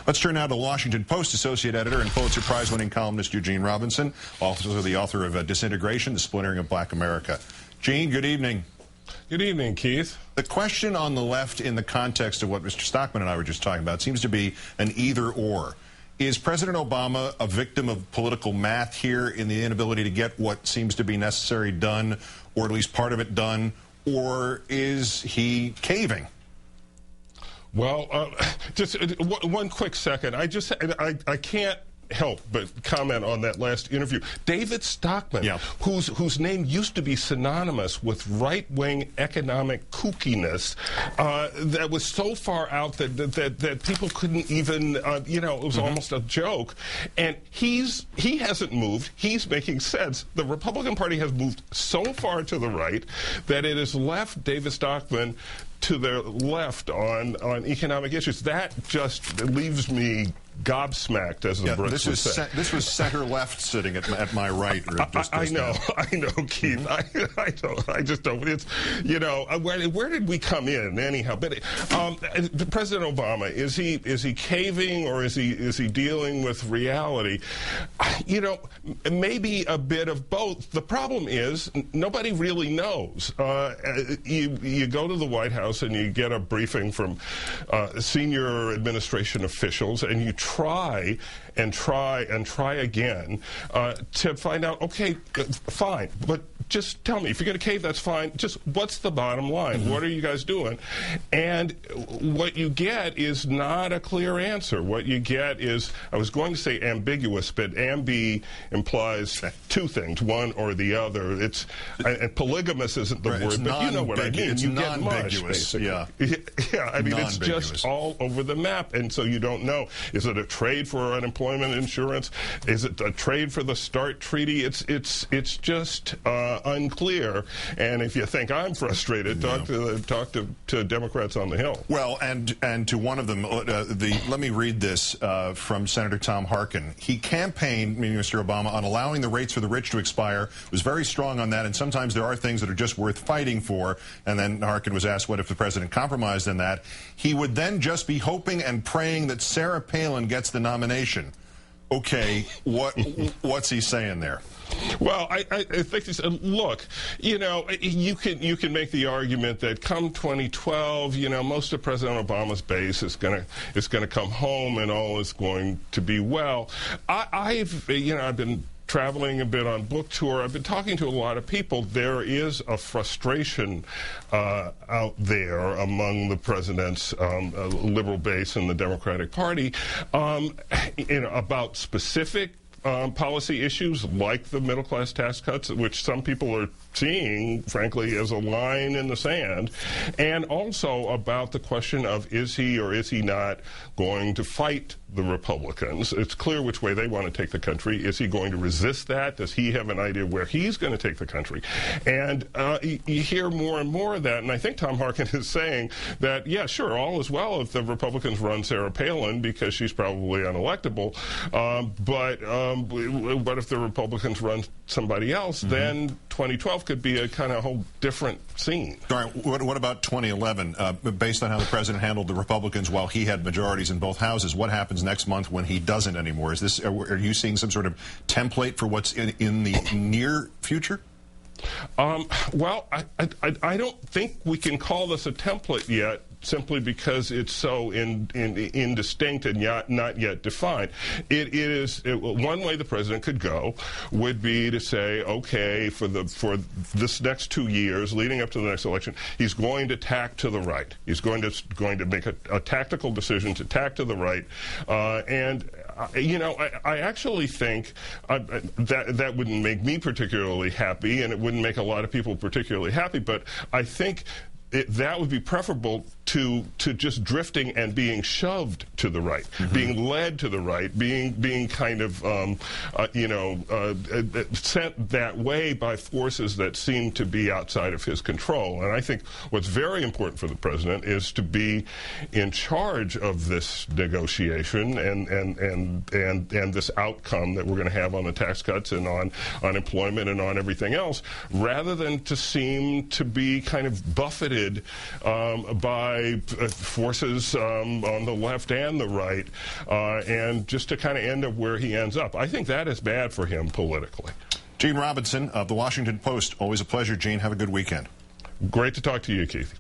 Let's turn now to Washington Post Associate Editor and Pulitzer Prize-winning columnist Eugene Robinson, also the author of Disintegration, The Splintering of Black America. Gene, good evening. Good evening, Keith. The question on the left in the context of what Mr. Stockman and I were just talking about seems to be an either-or. Is President Obama a victim of political math here in the inability to get what seems to be necessary done, or at least part of it done, or is he caving? Well, just one quick second. I can't help but comment on that last interview. David Stockman, whose name used to be synonymous with right-wing economic kookiness, that was so far out that people couldn't even, it was almost a joke. And he hasn't moved. He's making sense. The Republican Party has moved so far to the right that it has left David Stockman to the left on economic issues. That just leaves me gobsmacked, as the Brits would say. This was center-left sitting at my right. I know, Keith. I just don't. It's, where did we come in anyhow? But President Obama, is he caving, or is he dealing with reality? Maybe a bit of both. The problem is nobody really knows. You go to the White House and you get a briefing from senior administration officials, and you try again to find out, okay, fine, but just tell me, if you're going to cave, that's fine. Just what's the bottom line? What are you guys doing? And what you get is not a clear answer. What you get is, I was going to say ambiguous, but ambi implies two things, one or the other. It's and polygamous isn't the word, but you know what I mean. It's you get much, basically. Yeah. I mean, it's just all over the map, and so you don't know. Is it a trade for unemployment insurance? Is it a trade for the START treaty? It's just unclear. And if you think I'm frustrated, talk to Democrats on the Hill. Well, and to one of them, let me read this from Senator Tom Harkin. He campaigned, meaning Mr. Obama, on allowing the rates for the rich to expire. Was very strong on that, and sometimes there are things that are just worth fighting for. And then Harkin was asked, what if the president compromised on that? He would then just be hoping and praying that Sarah Palin gets the nomination. Okay, what's he saying there? Well, I think he said, look, you can make the argument that come 2012, most of President Obama's base is going to come home and all is going to be well. I've been traveling a bit on book tour. I've been talking to a lot of people. There is a frustration out there among the president's liberal base and the Democratic Party about specific policy issues like the middle-class tax cuts, which some people are seeing, frankly, as a line in the sand, and also about the question of, is he or is he not going to fight the Republicans? It's clear which way they want to take the country. Is he going to resist that? Does he have an idea where he's going to take the country? And you hear more and more of that, and I think Tom Harkin is saying that, yeah, sure, all is well if the Republicans run Sarah Palin because she's probably unelectable, but what if the Republicans run somebody else? Then 2012 could be a kind of whole different scene. All right, what about 2011? Based on how the president handled the Republicans while he had majorities in both houses, what happens next month when he doesn't anymore? Are you seeing some sort of template for what's in the near future? Well, I don't think we can call this a template yet, simply because it's so indistinct and not yet defined. One way the president could go would be to say, okay, for this next 2 years leading up to the next election, he's going to tack to the right. He's going to make a tactical decision to tack to the right, and I actually think that wouldn't make me particularly happy, and it wouldn't make a lot of people particularly happy, but I think that would be preferable to just drifting and being shoved to the right, being led to the right, being kind of sent that way by forces that seem to be outside of his control. And I think what's very important for the president is to be in charge of this negotiation and this outcome that we're going to have on the tax cuts and on unemployment and on everything else, rather than to seem to be kind of buffeted thwarted by forces on the left and the right, and just to kind of end up where he ends up. I think that is bad for him politically. Gene Robinson of the Washington Post. Always a pleasure, Gene. Have a good weekend. Great to talk to you, Keith.